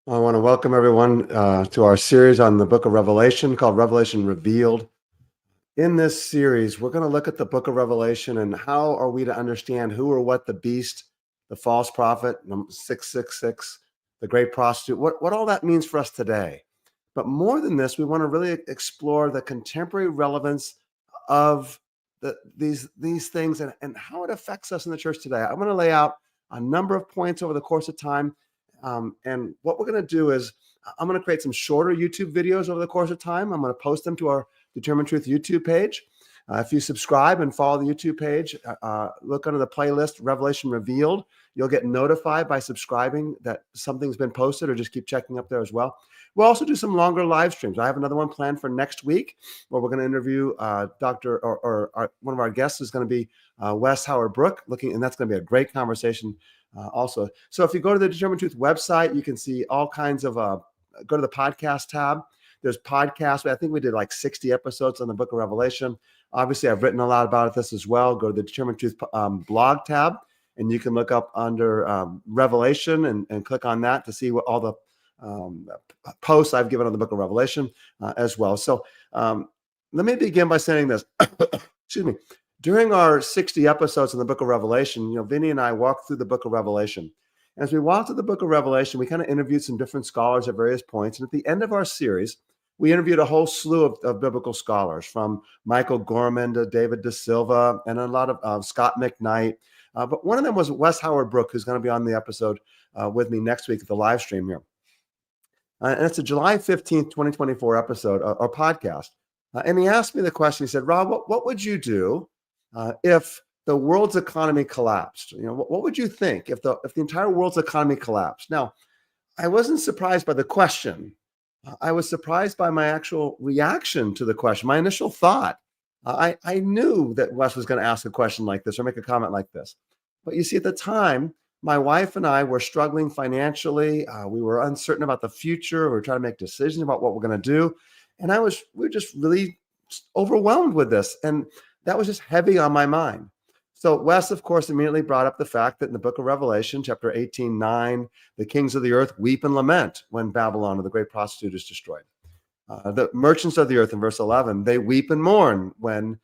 I want to welcome everyone to our series on the book of Revelation called Revelation Revealed. In this series, we're going to look at the book of Revelation and how are we to understand who or what the beast, the false prophet, 666, the great prostitute, what all that means for us today. But more than this, we want to really explore the contemporary relevance of these things and how it affects us in the church today. I'm going to lay out a number of points over the course of time. And what we're going to do is I'm going to create some shorter YouTube videos over the course of time. I'm going to post them to our Determined Truth YouTube page. If you subscribe and follow the YouTube page, look under the playlist Revelation Revealed. You'll get notified by subscribing that something's been posted, or just keep checking up there as well. We'll also do some longer live streams. I have another one planned for next week where we're going to interview one of our guests is going to be Wes Howard Brook, and that's going to be a great conversation also. So if you go to the Determined Truth website, you can see all kinds of, go to the podcast tab. There's podcasts. I think we did like 60 episodes on the book of Revelation. Obviously, I've written a lot about this as well. Go to the Determined Truth blog tab, and you can look up under Revelation and click on that to see what all the posts I've given on the book of Revelation as well. So let me begin by saying this. Excuse me. During our 60 episodes in the book of Revelation, Vinny and I walked through the book of Revelation. And as we walked through the book of Revelation, we kind of interviewed some different scholars at various points. And at the end of our series, we interviewed a whole slew of biblical scholars, from Michael Gorman to David De Silva and a lot of Scott McKnight. But one of them was Wes Howard Brook, who's going to be on the episode with me next week at the live stream here. And it's a July 15th, 2024 episode or podcast. And he asked me the question. He said, Rob, what would you do if the world's economy collapsed? What would you think if the entire world's economy collapsed? Now, I wasn't surprised by the question. I was surprised by my actual reaction to the question, my initial thought. I knew that Wes was going to ask a question like this or make a comment like this. But you see, at the time, my wife and I were struggling financially. We were uncertain about the future. We were trying to make decisions about what we're going to do. And we were just really overwhelmed with this. And that was just heavy on my mind. So Wes, of course, immediately brought up the fact that in the book of Revelation, chapter 18:9, the kings of the earth weep and lament when Babylon, or the great prostitute, is destroyed. The merchants of the earth, in verse 11, they weep and mourn when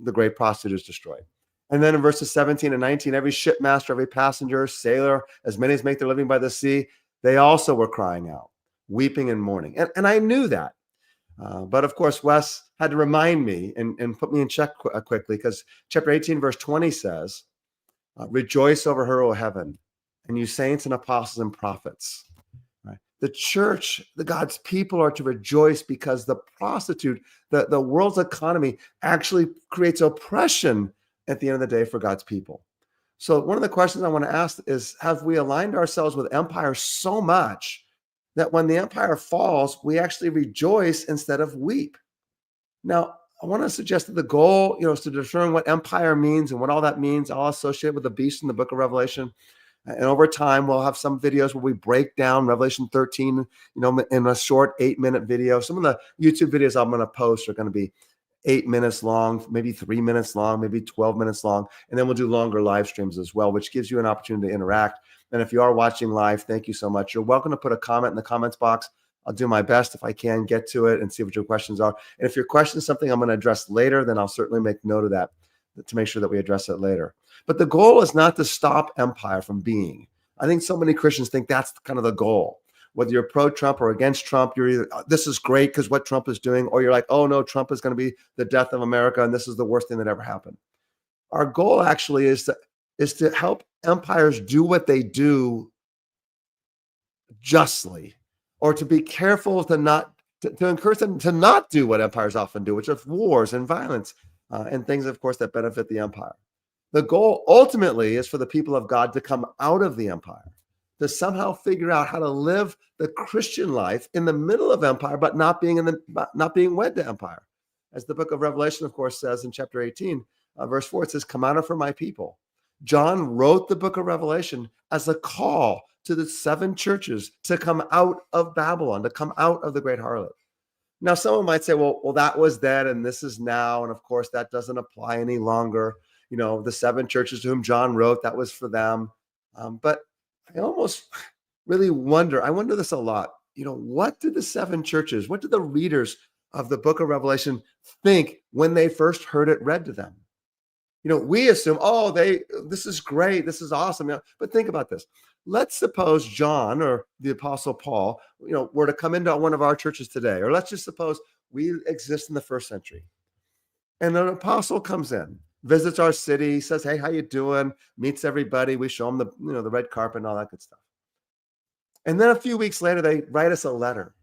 the great prostitute is destroyed. And then in verses 17 and 19, every shipmaster, every passenger, sailor, as many as make their living by the sea, they also were crying out, weeping and mourning. And I knew that. But of course, Wes had to remind me and put me in check quickly, because chapter 18, verse 20 says, rejoice over her, O heaven, and you saints and apostles and prophets. Right? The church, the God's people, are to rejoice because the prostitute, the world's economy, actually creates oppression at the end of the day for God's people. So one of the questions I want to ask is, have we aligned ourselves with empire so much that when the empire falls, we actually rejoice instead of weep? Now, I want to suggest that the goal, is to discern what empire means and what all that means, all associated with the beast in the book of Revelation. And over time, we'll have some videos where we break down Revelation 13, in a short 8-minute video. Some of the YouTube videos I'm going to post are going to be 8 minutes long, maybe 3 minutes long, maybe 12 minutes long. And then we'll do longer live streams as well, which gives you an opportunity to interact. And if you are watching live, thank you so much. You're welcome to put a comment in the comments box. I'll do my best if I can get to it and see what your questions are. And if your question is something I'm going to address later, then I'll certainly make note of that to make sure that we address it later. But the goal is not to stop empire from being. I think so many Christians think that's kind of the goal. Whether you're pro-Trump or against Trump, you're either, this is great because what Trump is doing, or you're like, oh no, Trump is going to be the death of America and this is the worst thing that ever happened. Our goal actually is to help empires do what they do justly, or to be careful to encourage them to not do what empires often do, which are wars and violence and things, of course, that benefit the empire. The goal ultimately is for the people of God to come out of the empire, to somehow figure out how to live the Christian life in the middle of empire, but not being wed to empire. As the book of Revelation, of course, says in chapter 18, verse 4, it says, come out from my people. John wrote the book of Revelation as a call to the 7 churches to come out of Babylon, to come out of the great harlot. Now, someone might say, well, that was then and this is now. And of course, that doesn't apply any longer. The 7 churches to whom John wrote, that was for them. But really wonder, I wonder this a lot, what did the seven churches, what did the readers of the book of Revelation think when they first heard it read to them? We assume, oh, this is great, this is awesome. But think about this. Let's suppose John or the Apostle Paul, were to come into one of our churches today, or let's just suppose we exist in the first century, and an apostle comes in, visits our city, says, "Hey, how you doing?" Meets everybody. We show them the red carpet and all that good stuff. And then a few weeks later, they write us a letter.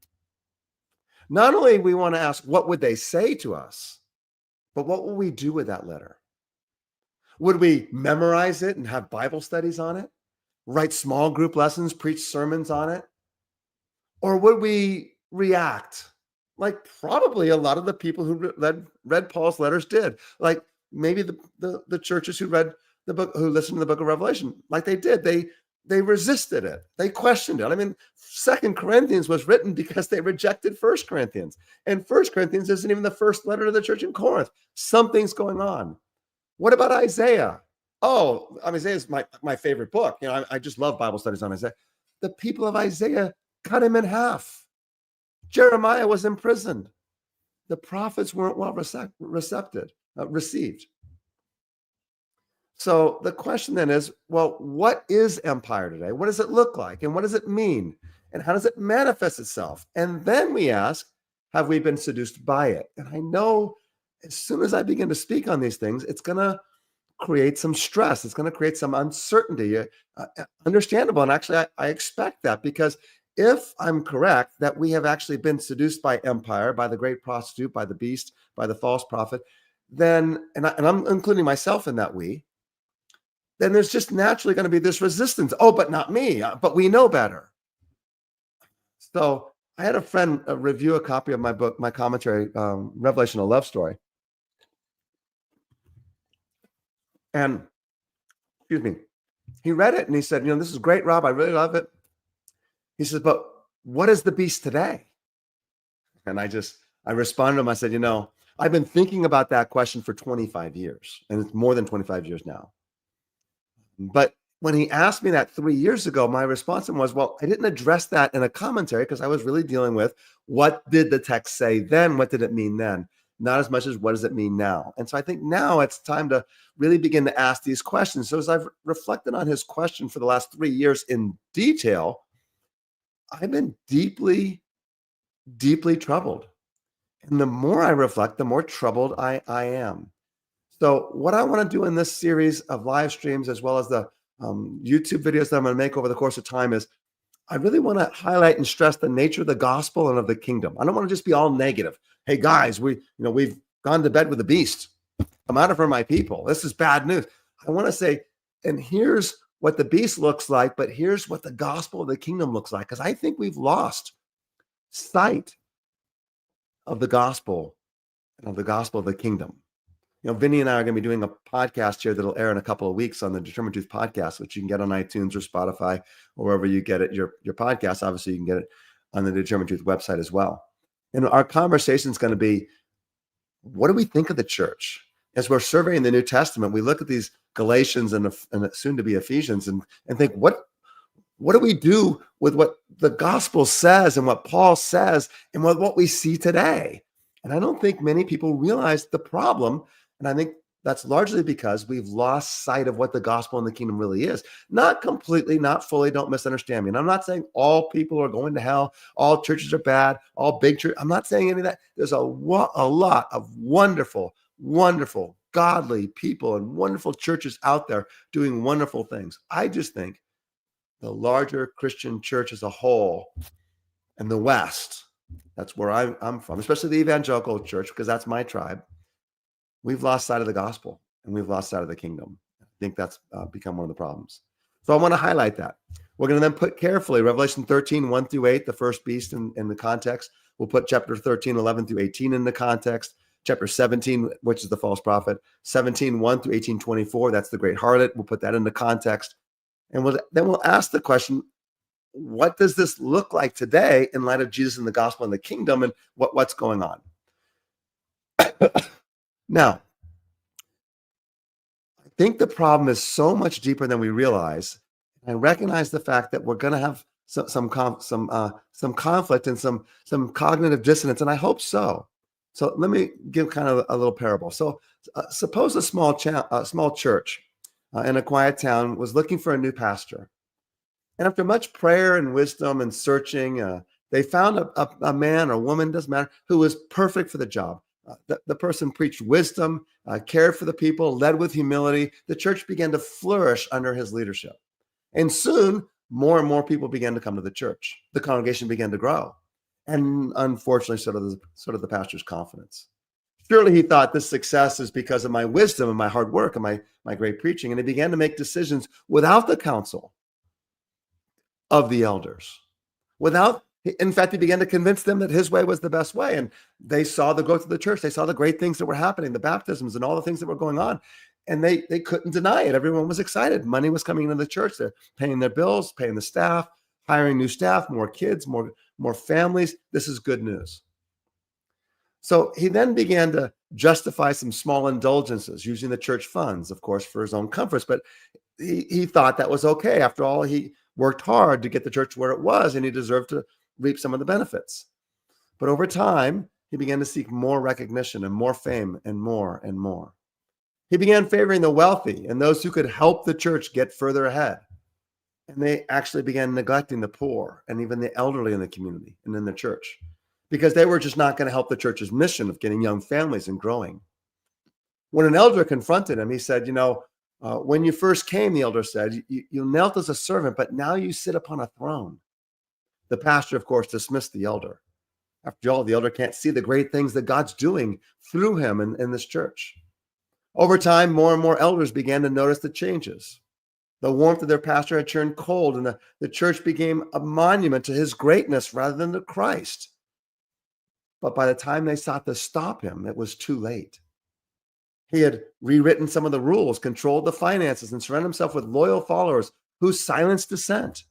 Not only we want to ask, what would they say to us, but what will we do with that letter? Would we memorize it and have Bible studies on it? Write small group lessons, preach sermons on it? Or would we react like probably a lot of the people who read Paul's letters did? Like maybe the churches who read the book, who listened to the book of Revelation, like they did. They resisted it. They questioned it. I mean, Second Corinthians was written because they rejected First Corinthians. And First Corinthians isn't even the first letter to the church in Corinth. Something's going on. What about Isaiah? Oh, Isaiah is my favorite book. I just love Bible studies on Isaiah. The people of Isaiah cut him in half. Jeremiah was imprisoned. The prophets weren't well received. So the question then is, well, what is empire today? What does it look like? And what does it mean? And how does it manifest itself? And then we ask, have we been seduced by it? And I know as soon as I begin to speak on these things, it's going to create some stress. It's going to create some uncertainty. Understandable. And actually, I expect that, because if I'm correct that we have actually been seduced by empire, by the great prostitute, by the beast, by the false prophet, then, and I'm including myself in that then there's just naturally going to be this resistance. Oh, but not me. But we know better. So I had a friend review a copy of my book, my commentary, Revelation, a Love Story. And, excuse me, he read it and he said, this is great, Rob. I really love it. He says, but what is the beast today? And I responded to him. I said, I've been thinking about that question for 25 years, and it's more than 25 years now. But when he asked me that 3 years ago, my response to him was, well, I didn't address that in a commentary because I was really dealing with what did the text say then? What did it mean then? Not as much as what does it mean now? And so I think now it's time to really begin to ask these questions. So as I've reflected on his question for the last 3 years in detail, I've been deeply, deeply troubled. And the more I reflect, the more troubled I am. So what I want to do in this series of live streams, as well as the YouTube videos that I'm going to make over the course of time, is I really want to highlight and stress the nature of the gospel and of the kingdom. I don't want to just be all negative. Hey guys, we've gone to bed with the beast. I'm out of for my people. This is bad news. I want to say, and here's what the beast looks like, but here's what the gospel of the kingdom looks like. Because I think we've lost sight of the gospel and of the gospel of the kingdom. Vinny and I are going to be doing a podcast here that'll air in a couple of weeks on the Determined Truth podcast, which you can get on iTunes or Spotify or wherever you get it, your podcast. Obviously, you can get it on the Determined Truth website as well. And our conversation is going to be, what do we think of the church? As we're surveying the New Testament, we look at these Galatians and soon to be Ephesians and think, what do we do with what the gospel says and what Paul says and what we see today? And I don't think many people realize the problem. And I think that's largely because we've lost sight of what the gospel and the kingdom really is. Not completely, not fully, don't misunderstand me. And I'm not saying all people are going to hell, all churches are bad, all big churches. I'm not saying any of that. There's a lot of wonderful, wonderful, godly people and wonderful churches out there doing wonderful things. I just think the larger Christian church as a whole in the West, that's where I'm from, especially the evangelical church, because that's my tribe. We've lost sight of the gospel and we've lost sight of the kingdom. I think that's become one of the problems. So I want to highlight that. We're going to then put carefully Revelation 13, 1 through 8, the first beast in the context. We'll put chapter 13, 11 through 18 in the context. Chapter 17, which is the false prophet. 17, 1 through 18, 24, that's the great harlot. We'll put that into context. And then we'll ask the question, what does this look like today in light of Jesus and the gospel and the kingdom, and what's going on? Now, think the problem is so much deeper than we realize. I recognize the fact that we're going to have some conflict and some cognitive dissonance, and I hope so. So let me give kind of a little parable. So suppose a small church in a quiet town was looking for a new pastor, and after much prayer and wisdom and searching, they found a man or woman, doesn't matter, who was perfect for the job. The person preached wisdom, cared for the people, led with humility. The church began to flourish under his leadership. And soon, more and more people began to come to the church. The congregation began to grow. And unfortunately, so did the pastor's confidence. Surely he thought this success is because of my wisdom and my hard work and my great preaching. And he began to make decisions without the counsel of the elders. In fact, he began to convince them that his way was the best way. And they saw the growth of the church. They saw the great things that were happening, the baptisms and all the things that were going on. And they couldn't deny it. Everyone was excited. Money was coming into the church. They're paying their bills, paying the staff, hiring new staff, more kids, more families. This is good news. So he then began to justify some small indulgences using the church funds, of course, for his own comforts. But he thought that was okay. After all, he worked hard to get the church where it was, and he deserved to reap some of the benefits. But over time, he began to seek more recognition and more fame and more and more. He began favoring the wealthy and those who could help the church get further ahead. And they actually began neglecting the poor and even the elderly in the community and in the church, because they were just not going to help the church's mission of getting young families and growing. When an elder confronted him, he said, when you first came, the elder said, you knelt as a servant, but now you sit upon a throne. The pastor, of course, dismissed the elder. After all, the elder can't see the great things that God's doing through him in this church. Over time, more and more elders began to notice the changes. The warmth of their pastor had turned cold, and the church became a monument to his greatness rather than to Christ. But by the time they sought to stop him, it was too late. He had rewritten some of the rules, controlled the finances, and surrounded himself with loyal followers who silenced dissent.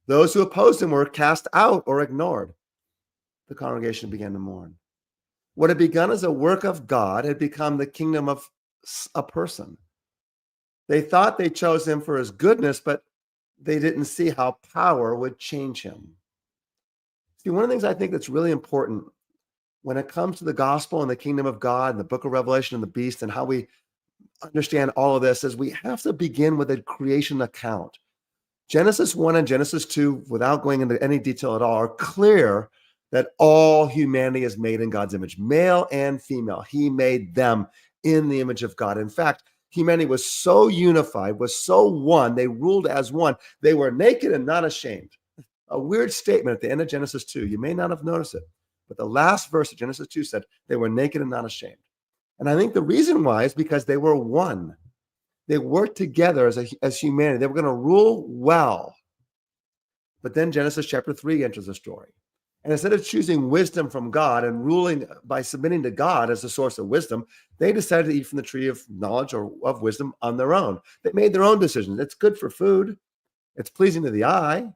Those who opposed him were cast out or ignored. The congregation began to mourn. What had begun as a work of God had become the kingdom of a person. They thought they chose him for his goodness, but they didn't see how power would change him. See, one of the things I think that's really important when it comes to the gospel and the kingdom of God and the book of Revelation and the beast and how we understand all of this is we have to begin with a creation account. Genesis 1 and Genesis 2, without going into any detail at all, are clear that all humanity is made in God's image, male and female. He made them in the image of God. In fact, humanity was so unified, was so one, they ruled as one. They were naked and not ashamed. A weird statement at the end of Genesis 2. You may not have noticed it, but the last verse of Genesis 2 said they were naked and not ashamed. And I think the reason why is because they were one. They worked together as humanity. They were going to rule well. But then Genesis chapter 3 enters the story. And instead of choosing wisdom from God and ruling by submitting to God as the source of wisdom, they decided to eat from the tree of knowledge or of wisdom on their own. They made their own decisions. It's good for food. It's pleasing to the eye.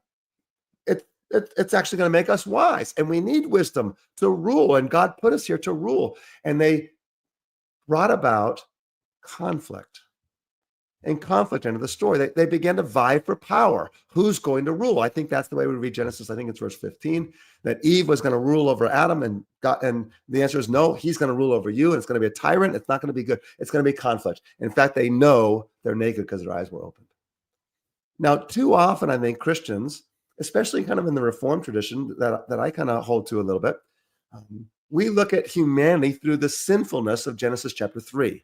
It's actually going to make us wise. And we need wisdom to rule. And God put us here to rule. And they brought about conflict. And conflict into the story. They began to vie for power. Who's going to rule? I think that's the way we read Genesis. I think it's verse 15, that Eve was going to rule over Adam, and the answer is no, he's going to rule over you, and it's going to be a tyrant. It's not going to be good. It's going to be conflict. In fact, they know they're naked because their eyes were opened. Now, too often, I think Christians, especially kind of in the Reformed tradition that I kind of hold to a little bit, we look at humanity through the sinfulness of Genesis chapter 3.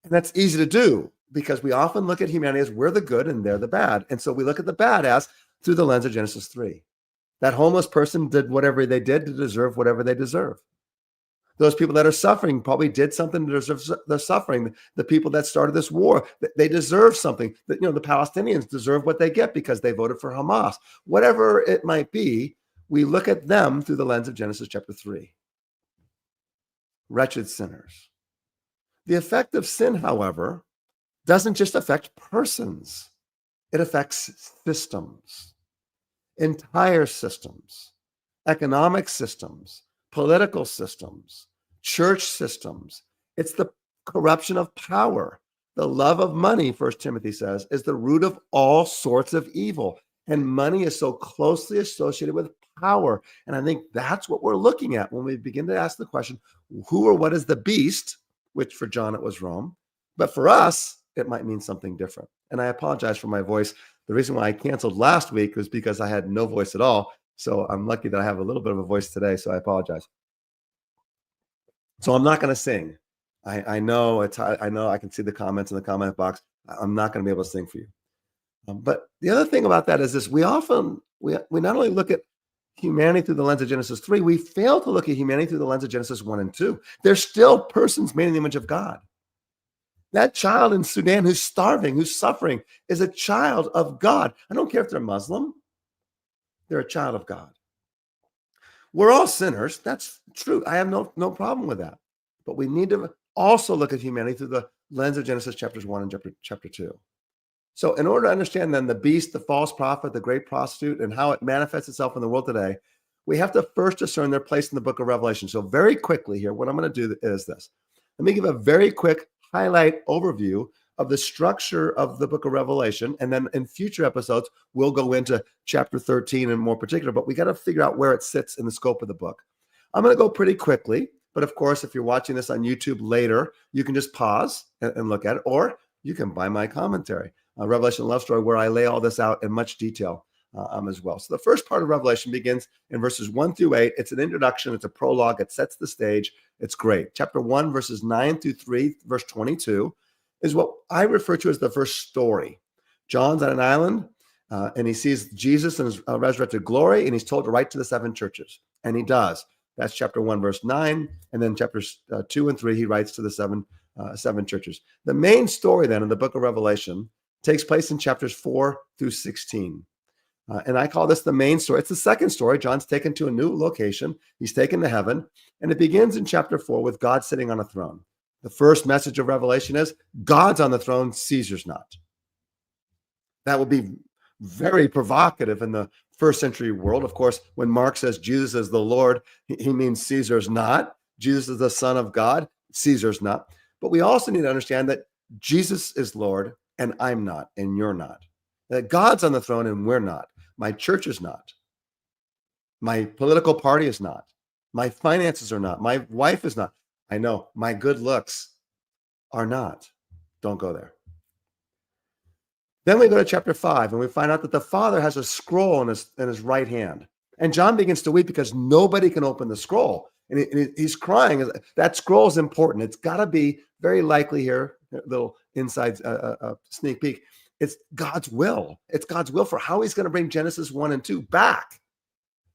And that's easy to do because we often look at humanity as we're the good and they're the bad. And so we look at the bad as through the lens of Genesis 3. That homeless person did whatever they did to deserve whatever they deserve. Those people that are suffering probably did something to deserve the suffering. The people that started this war, they deserve something. The Palestinians deserve what they get because they voted for Hamas. Whatever it might be, we look at them through the lens of Genesis chapter 3. Wretched sinners. The effect of sin, however, doesn't just affect persons. It affects systems, entire systems, economic systems, political systems, church systems. It's the corruption of power. The love of money, 1 Timothy says, is the root of all sorts of evil. And money is so closely associated with power. And I think that's what we're looking at when we begin to ask the question, who or what is the beast? Which for John, it was Rome. But for us, it might mean something different. And I apologize for my voice. The reason why I canceled last week was because I had no voice at all. So I'm lucky that I have a little bit of a voice today. So I apologize. So I'm not going to sing. I know I know I can see the comments in the comment box. I'm not going to be able to sing for you. But the other thing about that is this: we not only look at humanity through the lens of Genesis 3, we fail to look at humanity through the lens of Genesis 1 and 2. They're still persons made in the image of God. That child in Sudan who's starving, who's suffering, is a child of God. I don't care if they're Muslim. They're a child of God. We're all sinners. That's true. I have no problem with that. But we need to also look at humanity through the lens of Genesis chapters 1 and chapter 2. So in order to understand then the beast, the false prophet, the great prostitute, and how it manifests itself in the world today, we have to first discern their place in the book of Revelation. So very quickly here, what I'm going to do is this. Let me give a very quick highlight overview of the structure of the book of Revelation. And then in future episodes, we'll go into chapter 13 in more particular, but we got to figure out where it sits in the scope of the book. I'm going to go pretty quickly, but of course, if you're watching this on YouTube later, you can just pause and look at it, or you can buy my commentary, Revelation Love Story, where I lay all this out in much detail as well. So the first part of Revelation begins in verses 1 through 8. It's an introduction. It's a prologue. It sets the stage. It's great. Chapter 1, verses 9 through 3, verse 22 is what I refer to as the first story. John's on an island, and he sees Jesus in his resurrected glory, and he's told to write to the 7 churches, and he does. That's chapter 1, verse 9, and then chapters 2 and 3, he writes to the seven churches. The main story then in the book of Revelation takes place in chapters 4 through 16. And I call this the main story. It's the second story. John's taken to a new location. He's taken to heaven. And it begins in chapter 4 with God sitting on a throne. The first message of Revelation is God's on the throne, Caesar's not. That would be very provocative in the first century world. Of course, when Mark says Jesus is the Lord, he means Caesar's not. Jesus is the Son of God, Caesar's not. But we also need to understand that Jesus is Lord and I'm not, and you're not. That God's on the throne and we're not. My church is not. My political party is not. My finances are not. My wife is not. I know my good looks are not. Don't go there. Then we go to chapter 5 and we find out that the Father has a scroll in his right hand. And John begins to weep because nobody can open the scroll. And he's crying. That scroll is important. It's got to be very likely here, a little inside sneak peek. It's God's will. It's God's will for how he's going to bring Genesis 1 and 2 back.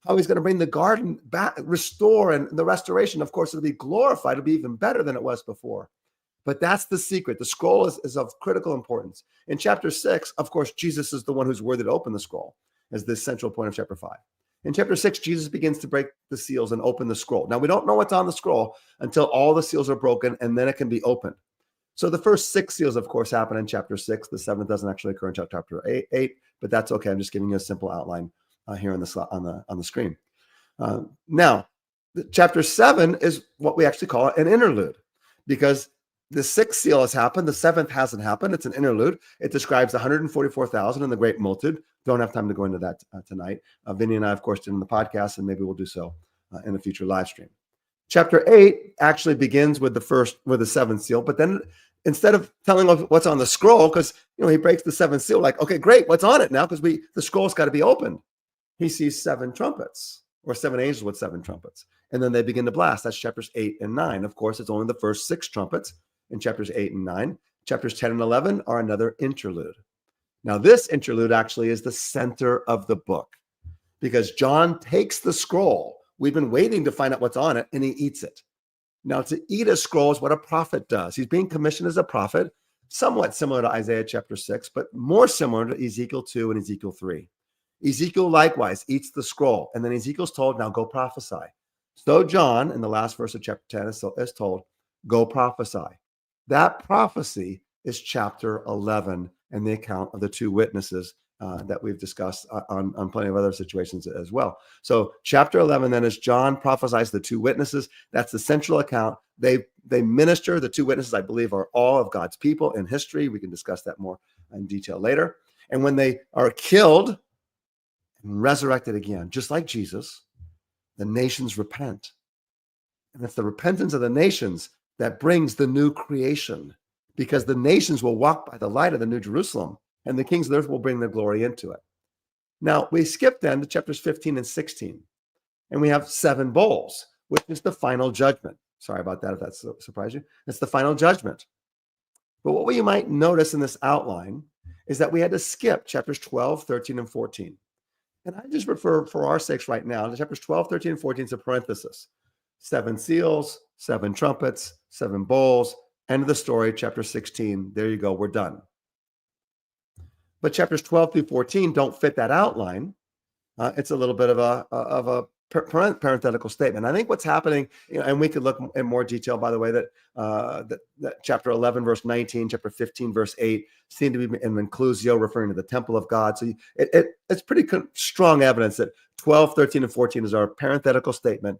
How he's going to bring the garden back, restore, and the restoration. Of course, it'll be glorified. It'll be even better than it was before. But that's the secret. The scroll is of critical importance. In chapter 6, of course, Jesus is the one who's worthy to open the scroll as the central point of chapter 5. In chapter 6, Jesus begins to break the seals and open the scroll. Now, we don't know what's on the scroll until all the seals are broken, and then it can be opened. So the first 6 seals, of course, happen in chapter 6. The 7th doesn't actually occur in chapter 8, but that's okay. I'm just giving you a simple outline here on the screen. Now, chapter 7 is what we actually call an interlude, because the 6th seal has happened. The 7th hasn't happened. It's an interlude. It describes 144,000 in the great multitude. Don't have time to go into that tonight. Vinny and I, of course, did in the podcast, and maybe we'll do so in a future live stream. Chapter 8 actually begins with the 7th seal, but then instead of telling us what's on the scroll, because he breaks the 7th seal, like, okay, great, what's on it now? Because the scroll's got to be opened. He sees 7 trumpets, or 7 angels with 7 trumpets, and then they begin to blast. That's chapters 8 and 9. Of course, it's only the first 6 trumpets in chapters 8 and 9. Chapters 10 and 11 are another interlude. Now, this interlude actually is the center of the book, because John takes the scroll. We've been waiting to find out what's on it, and he eats it. Now, to eat a scroll is what a prophet does. He's being commissioned as a prophet, somewhat similar to Isaiah chapter 6, but more similar to Ezekiel 2 and Ezekiel 3. Ezekiel likewise eats the scroll, and then Ezekiel's told, now go prophesy. So John, in the last verse of chapter 10, is told, go prophesy. That prophecy is chapter 11 and the account of the 2 witnesses that we've discussed on plenty of other situations as well. So chapter 11 then is John prophesies the 2 witnesses. That's the central account. They minister. The 2 witnesses, I believe, are all of God's people in history. We can discuss that more in detail later. And when they are killed, and resurrected again, just like Jesus, the nations repent. And it's the repentance of the nations that brings the new creation, because the nations will walk by the light of the New Jerusalem, and the kings of the earth will bring their glory into it. Now, we skip then to chapters 15 and 16, and we have 7 bowls, which is the final judgment. Sorry about that if that surprised you. It's the final judgment. But what you might notice in this outline is that we had to skip chapters 12, 13, and 14. And I just refer, for our sakes right now, to chapters 12, 13, and 14 is a parenthesis. 7 seals, 7 trumpets, 7 bowls, end of the story, chapter 16. There you go, we're done. But chapters 12 through 14 don't fit that outline. It's a little bit of a parenthetical statement. I think what's happening, and we could look in more detail, by the way, that chapter 11, verse 19, chapter 15, verse 8 seem to be an inclusio referring to the temple of God. So it's pretty strong evidence that 12, 13, and 14 is our parenthetical statement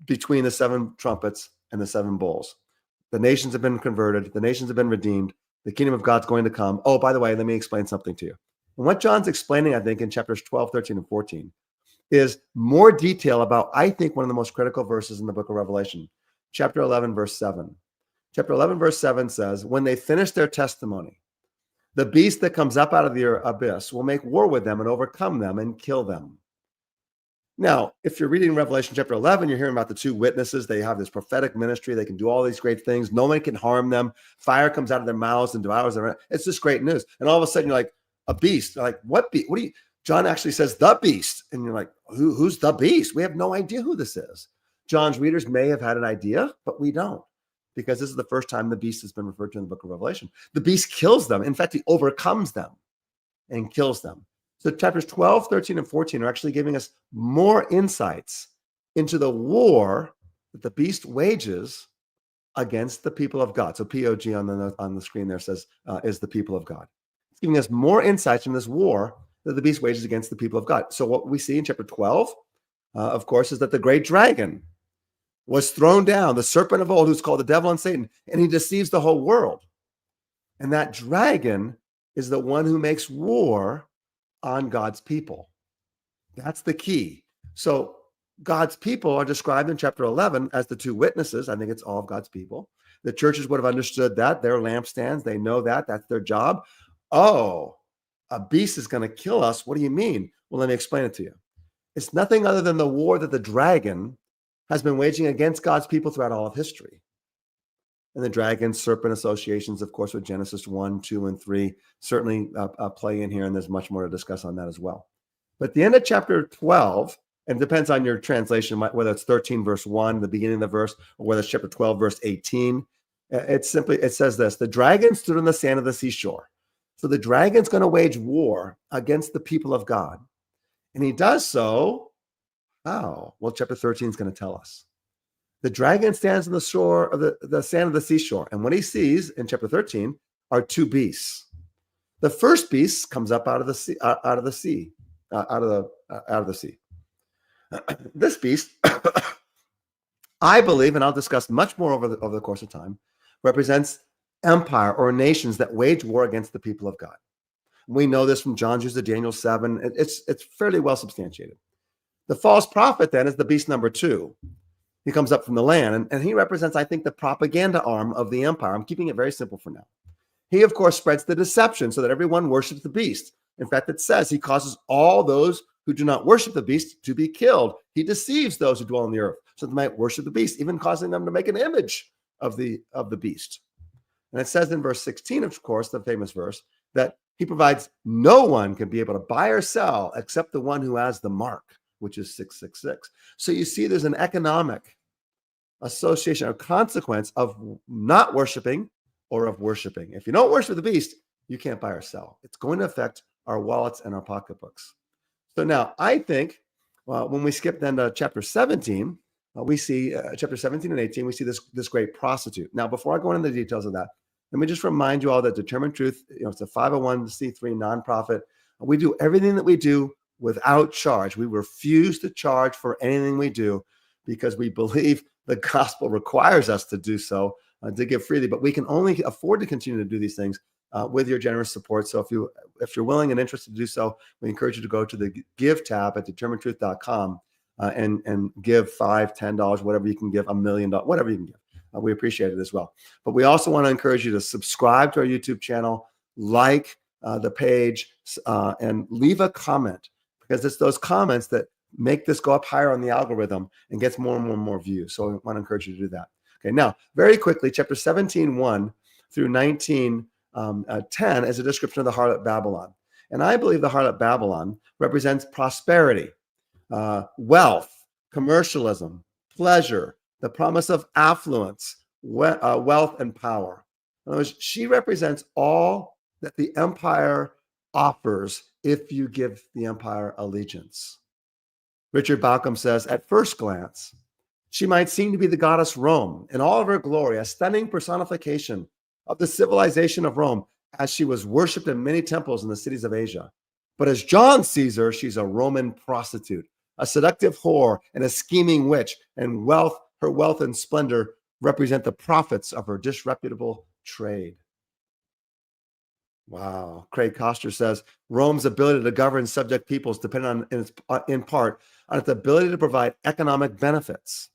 between the 7 trumpets and the 7 bowls. The nations have been converted. The nations have been redeemed. The kingdom of God's going to come. Oh, by the way, let me explain something to you. And what John's explaining, I think, in chapters 12, 13, and 14 is more detail about, I think, one of the most critical verses in the book of Revelation, chapter 11, verse 7. Chapter 11, verse 7 says, when they finish their testimony, the beast that comes up out of the abyss will make war with them and overcome them and kill them. Now, if you're reading Revelation chapter 11, you're hearing about the 2 witnesses. They have this prophetic ministry. They can do all these great things. No one can harm them. Fire comes out of their mouths and devours them. It's just great news. And all of a sudden, you're like, a beast. You're like, what beast? What do you? John actually says the beast. And you're like, who's the beast? We have no idea who this is. John's readers may have had an idea, but we don't, because this is the first time the beast has been referred to in the book of Revelation. The beast kills them. In fact, he overcomes them and kills them. So chapters 12, 13, and 14 are actually giving us more insights into the war that the beast wages against the people of God. So POG on the screen there says is the people of God. It's giving us more insights in this war that the beast wages against the people of God. So what we see in chapter 12, of course, is that the great dragon was thrown down, the serpent of old, who's called the devil and Satan, and he deceives the whole world. And that dragon is the one who makes war on God's people. That's the key. So God's people are described in chapter 11 as the 2 witnesses. I think it's all of God's people. The churches would have understood that. They're lampstands. They know that. That's their job. Oh, a beast is going to kill us. What do you mean? Well, let me explain it to you. It's nothing other than the war that the dragon has been waging against God's people throughout all of history. And the dragon serpent associations, of course, with Genesis 1, 2, and 3 certainly play in here, and there's much more to discuss on that as well. But at the end of chapter 12, and it depends on your translation, whether it's 13 verse 1, the beginning of the verse, or whether it's chapter 12 verse 18, it says this: the dragon stood on the sand of the seashore. So the dragon's going to wage war against the people of God. And he does so, how? Well, chapter 13 is going to tell us. The dragon stands on the shore of the sand of the seashore. And what he sees in chapter 13 are 2 beasts. The first beast comes up out of the sea. This beast, I believe, and I'll discuss much more over the course of time, represents empire or nations that wage war against the people of God. We know this from John's use of Daniel 7. It's fairly well substantiated. The false prophet then is the beast number 2. He comes up from the land, and he represents, I think, the propaganda arm of the empire. I'm keeping it very simple for now. He, of course, spreads the deception so that everyone worships the beast. In fact, it says he causes all those who do not worship the beast to be killed. He deceives those who dwell on the earth so they might worship the beast, even causing them to make an image of the beast. And it says in verse 16, of course, the famous verse, that he provides no one can be able to buy or sell except the one who has the mark, which is 666. So you see there's an economic association or consequence of not worshiping or of worshiping. If you don't worship the beast, you can't buy or sell. It's going to affect our wallets and our pocketbooks. So now I think when we skip then to chapter 17, we see chapter 17 and 18, we see this great prostitute. Now, before I go into the details of that, let me just remind you all that Determined Truth, it's a 501c3 nonprofit. We do everything that we do without charge. We refuse to charge for anything we do because we believe the gospel requires us to do so, to give freely. But we can only afford to continue to do these things with your generous support. So if you're willing and interested to do so, we encourage you to go to the Give tab at determinedtruth.com and give $5, $10, whatever you can give, $1 million, whatever you can give. We appreciate it as well. But we also want to encourage you to subscribe to our YouTube channel, like the page, and leave a comment, because it's those comments that make this go up higher on the algorithm and gets more and more and more views. So I want to encourage you to do that. Okay, now, very quickly, chapter 17:1 through 19:10 is a description of the Harlot Babylon. And I believe the Harlot Babylon represents prosperity, wealth, commercialism, pleasure, the promise of affluence, wealth, and power. In other words, she represents all that the empire offers if you give the empire allegiance. Richard Bauckham says, at first glance, she might seem to be the goddess Rome in all of her glory, a stunning personification of the civilization of Rome, as she was worshipped in many temples in the cities of Asia. But as John sees her, she's a Roman prostitute, a seductive whore, and a scheming witch, and her wealth and splendor represent the profits of her disreputable trade. Wow. Craig Koster says, Rome's ability to govern subject peoples depended in part on its ability to provide economic benefits.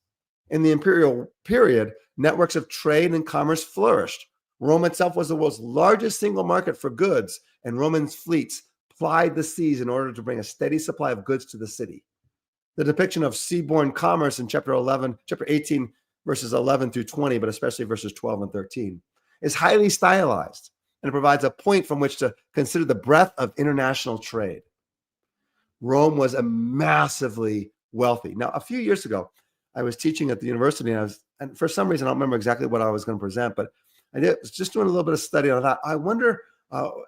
In the imperial period, networks of trade and commerce flourished. Rome itself was the world's largest single market for goods, and Roman fleets plied the seas in order to bring a steady supply of goods to the city. The depiction of seaborne commerce in chapter 18, verses 11 through 20, but especially verses 12 and 13, is highly stylized, and it provides a point from which to consider the breadth of international trade. Rome was massively wealthy. Now, a few years ago, I was teaching at the university, and for some reason, I don't remember exactly what I was going to present, but I was just doing a little bit of study on that. I wonder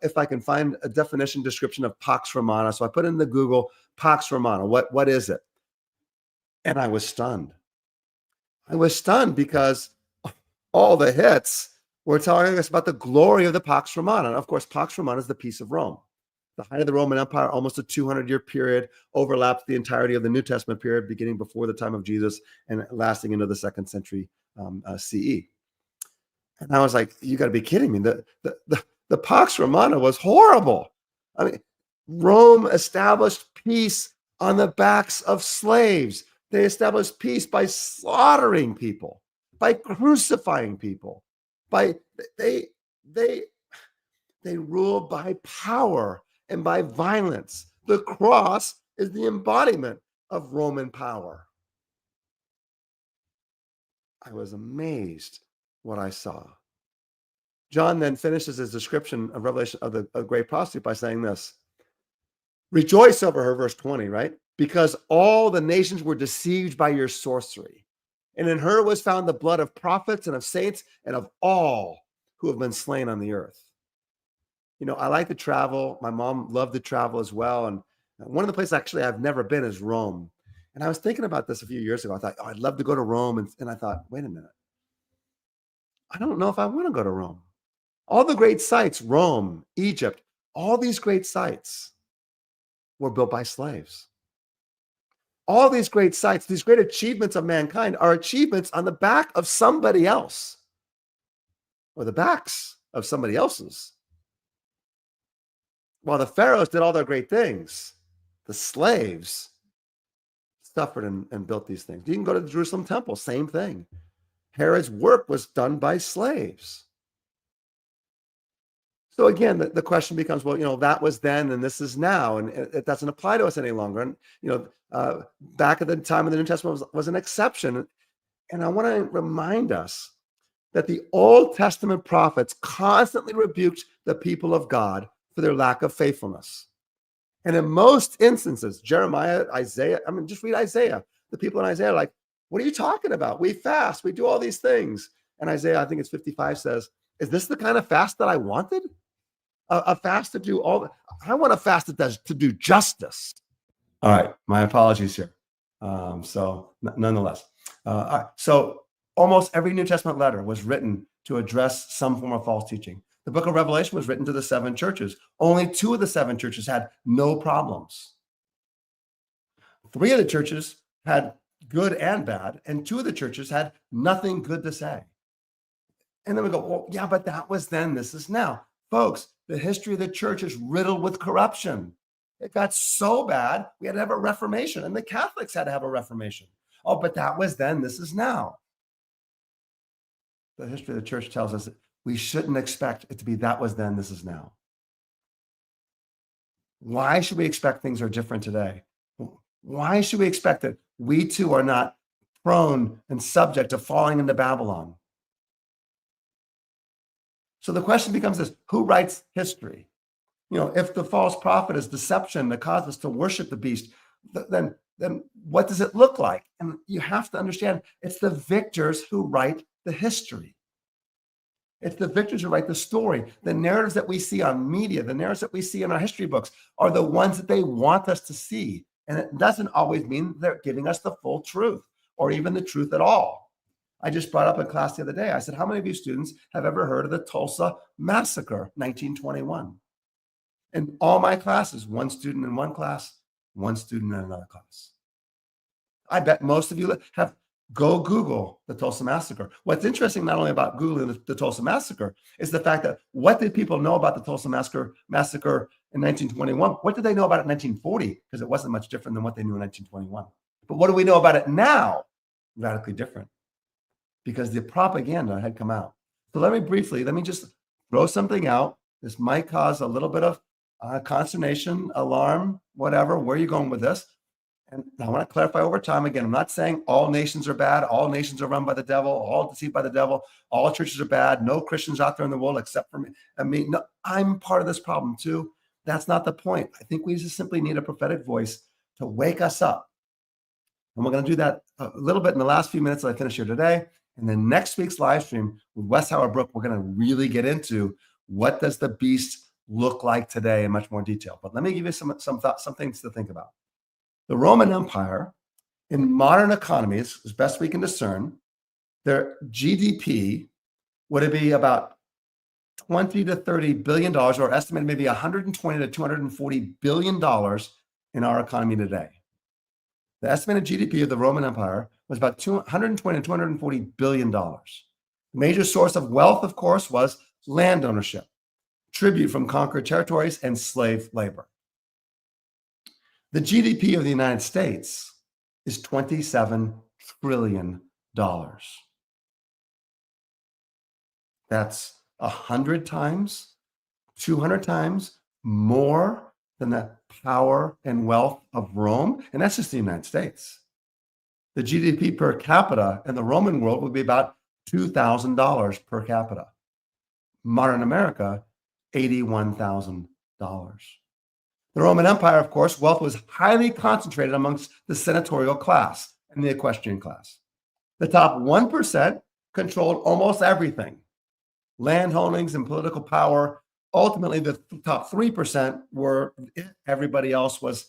if I can find a definition description of Pax Romana. So I put in the Google Pax Romana. What is it? And I was stunned. I was stunned because all the hits were telling us about the glory of the Pax Romana. And of course, Pax Romana is the peace of Rome. The height of the Roman Empire, almost a 200-year period, overlaps the entirety of the New Testament period, beginning before the time of Jesus and lasting into the 2nd century CE. And I was like, you got to be kidding me. The Pax Romana was horrible. I mean, Rome established peace on the backs of slaves. They established peace by slaughtering people, by crucifying people, they rule by power and by violence. The cross is the embodiment of Roman power. I was amazed what I saw. John then finishes his description of Revelation of the great prostitute by saying this: rejoice over her, verse 20, right? Because all the nations were deceived by your sorcery. And in her was found the blood of prophets and of saints and of all who have been slain on the earth. You know, I like to travel. My mom loved to travel as well. And one of the places actually I've never been is Rome. And I was thinking about this a few years ago. I thought, oh, I'd love to go to Rome. And I thought, wait a minute. I don't know if I want to go to Rome. All the great sites, Rome, Egypt, all these great sites were built by slaves. All these great sites, these great achievements of mankind are achievements on the back of somebody else, or the backs of somebody else's. While the pharaohs did all their great things, the slaves suffered and built these things. You can go to the Jerusalem temple, same thing. Herod's work was done by slaves. So again, the question becomes, well, you know, that was then and this is now, and it doesn't apply to us any longer. And, you know, back at the time of the New Testament was an exception. And I want to remind us that the Old Testament prophets constantly rebuked the people of God for their lack of faithfulness. And in most instances, Jeremiah, Isaiah, I mean, just read Isaiah. The people in Isaiah are like, what are you talking about? We fast, we do all these things. And Isaiah, I think it's 55, says, is this the kind of fast that I wanted? A fast to do all, I want a fast to do justice. All right, my apologies here. Nonetheless. All right, so almost every New Testament letter was written to address some form of false teaching. The book of Revelation was written to the 7 churches. Only 2 of the 7 churches had no problems. 3 of the churches had good and bad, and 2 of the churches had nothing good to say. And then we go, well, yeah, but that was then, this is now. Folks, the history of the church is riddled with corruption. It got so bad, we had to have a reformation, and the Catholics had to have a reformation. Oh, but that was then, this is now. The history of the church tells us that we shouldn't expect it to be that was then, this is now. Why should we expect things are different today? Why should we expect that we too are not prone and subject to falling into Babylon? So the question becomes this: who writes history? If the false prophet is deception that causes us to worship the beast, then what does it look like? And you have to understand it's the victors who write the history. It's the victors who write the story. The narratives that we see on media, the narratives that we see in our history books are the ones that they want us to see. And it doesn't always mean they're giving us the full truth or even the truth at all. I just brought up in class the other day, I said, how many of you students have ever heard of the Tulsa Massacre, 1921? In all my classes, one student in one class, one student in another class. I bet most of you have go Google the Tulsa Massacre. What's interesting, not only about Googling the Tulsa Massacre, is the fact that what did people know about the Tulsa Massacre in 1921? What did they know about it in 1940? Because it wasn't much different than what they knew in 1921. But what do we know about it now? Radically different. Because the propaganda had come out. So let me just throw something out. This might cause a little bit of consternation, alarm, whatever. Where are you going with this? And I want to clarify over time. Again, I'm not saying all nations are bad. All nations are run by the devil, all deceived by the devil. All churches are bad. No Christians out there in the world except for me. No, I'm part of this problem too. That's not the point. I think we just simply need a prophetic voice to wake us up. And we're going to do that a little bit in the last few minutes that I finish here today. And then next week's live stream with Wes Howard Brooke, we're going to really get into what does the beast look like today in much more detail. But let me give you some thoughts, some things to think about. The Roman Empire, in modern economies, as best we can discern, their GDP would be about $20 to $30 billion, or estimated maybe $120 to $240 billion in our economy today. The estimated GDP of the Roman Empire was about $120 to $240 billion. The major source of wealth, of course, was land ownership, tribute from conquered territories, and slave labor. The GDP of the United States is $27 trillion. That's 100 times, 200 times more than the power and wealth of Rome. And that's just the United States. The GDP per capita in the Roman world would be about $2,000 per capita. Modern America, $81,000. The Roman Empire, of course, wealth was highly concentrated amongst the senatorial class and the equestrian class. The top 1% controlled almost everything. Land holdings and political power. Ultimately, the top 3% were, everybody else was,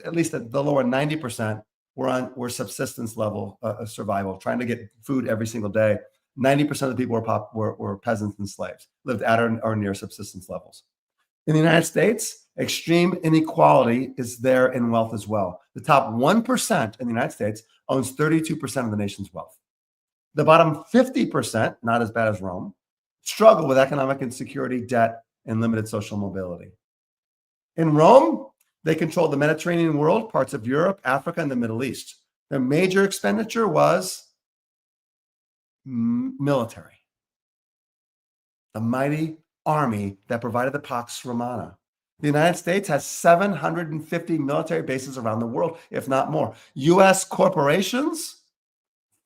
at least the lower 90% were subsistence level survival, trying to get food every single day. 90% of the people were peasants and slaves, lived at or near subsistence levels. In the United States, extreme inequality is there in wealth as well. The top 1% in the United States owns 32% of the nation's wealth. The bottom 50%, not as bad as Rome, struggle with economic insecurity, debt, and limited social mobility. In Rome, they controlled the Mediterranean world, parts of Europe, Africa, and the Middle East. Their major expenditure was military. The mighty army that provided the Pax Romana. The United States has 750 military bases around the world, if not more. U.S. corporations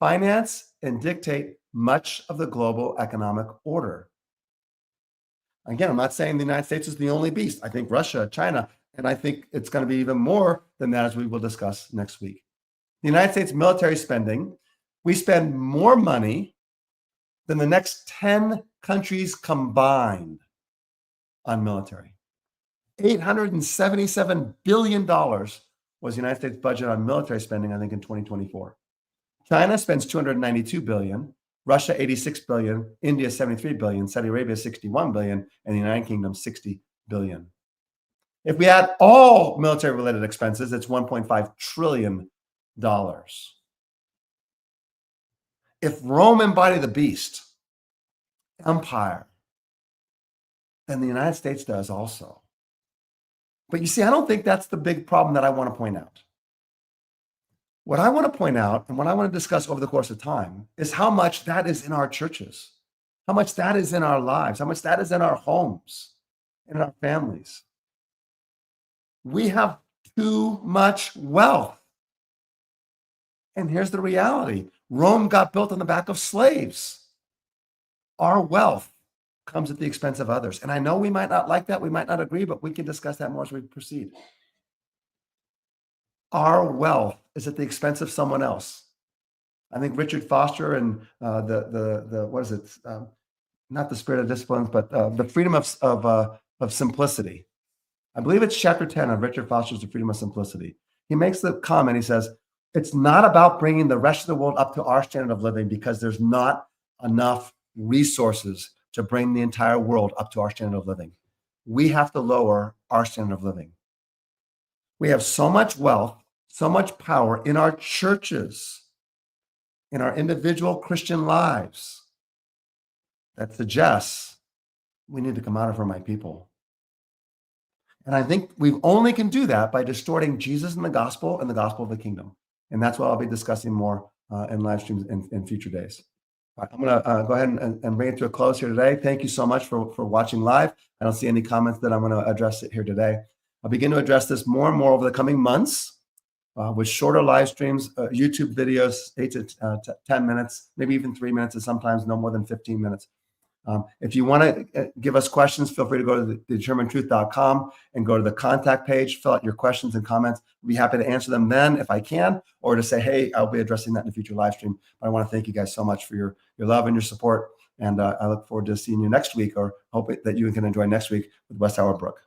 finance and dictate much of the global economic order. Again, I'm not saying the United States is the only beast. I think Russia, China, and I think it's going to be even more than that, as we will discuss next week. The United States military spending, we spend more money than the next 10 countries combined on military. $877 billion was the United States budget on military spending, I think, in 2024. China spends $292 billion, Russia $86 billion, India $73 billion, Saudi Arabia $61 billion, and the United Kingdom $60 billion. If we add all military-related expenses, it's $1.5 trillion. If Rome embodied the beast, empire, than the United States does also. But you see, I don't think that's the big problem that I want to point out. What I want to point out and what I want to discuss over the course of time is how much that is in our churches, how much that is in our lives, how much that is in our homes, in our families. We have too much wealth. And here's the reality. Rome got built on the back of slaves. Our wealth comes at the expense of others. And I know we might not like that, we might not agree, but we can discuss that more as we proceed. Our wealth is at the expense of someone else. I think Richard Foster and what is it? Not the Spirit of Disciplines, but the freedom of simplicity. I believe it's chapter 10 of Richard Foster's The Freedom of Simplicity. He makes the comment, he says, it's not about bringing the rest of the world up to our standard of living because there's not enough resources to bring the entire world up to our standard of living. We have to lower our standard of living. We have so much wealth, so much power in our churches, in our individual Christian lives, that suggests we need to come out of her, my people. And I think we only can do that by distorting Jesus and the gospel of the kingdom. And that's what I'll be discussing more in live streams in future days. All right, I'm going to go ahead and bring it to a close here today. Thank you so much for watching live. I don't see any comments that I'm going to address it here today. I'll begin to address this more and more over the coming months with shorter live streams, YouTube videos, 8 to 10 minutes, maybe even 3 minutes, and sometimes no more than 15 minutes. If you want to give us questions, feel free to go to determinedtruth.com and go to the contact page, fill out your questions and comments. I'll be happy to answer them then if I can, or to say, hey, I'll be addressing that in a future live stream. But I want to thank you guys so much for your love and your support. And I look forward to seeing you next week, or hope that you can enjoy next week with West Howard Brook.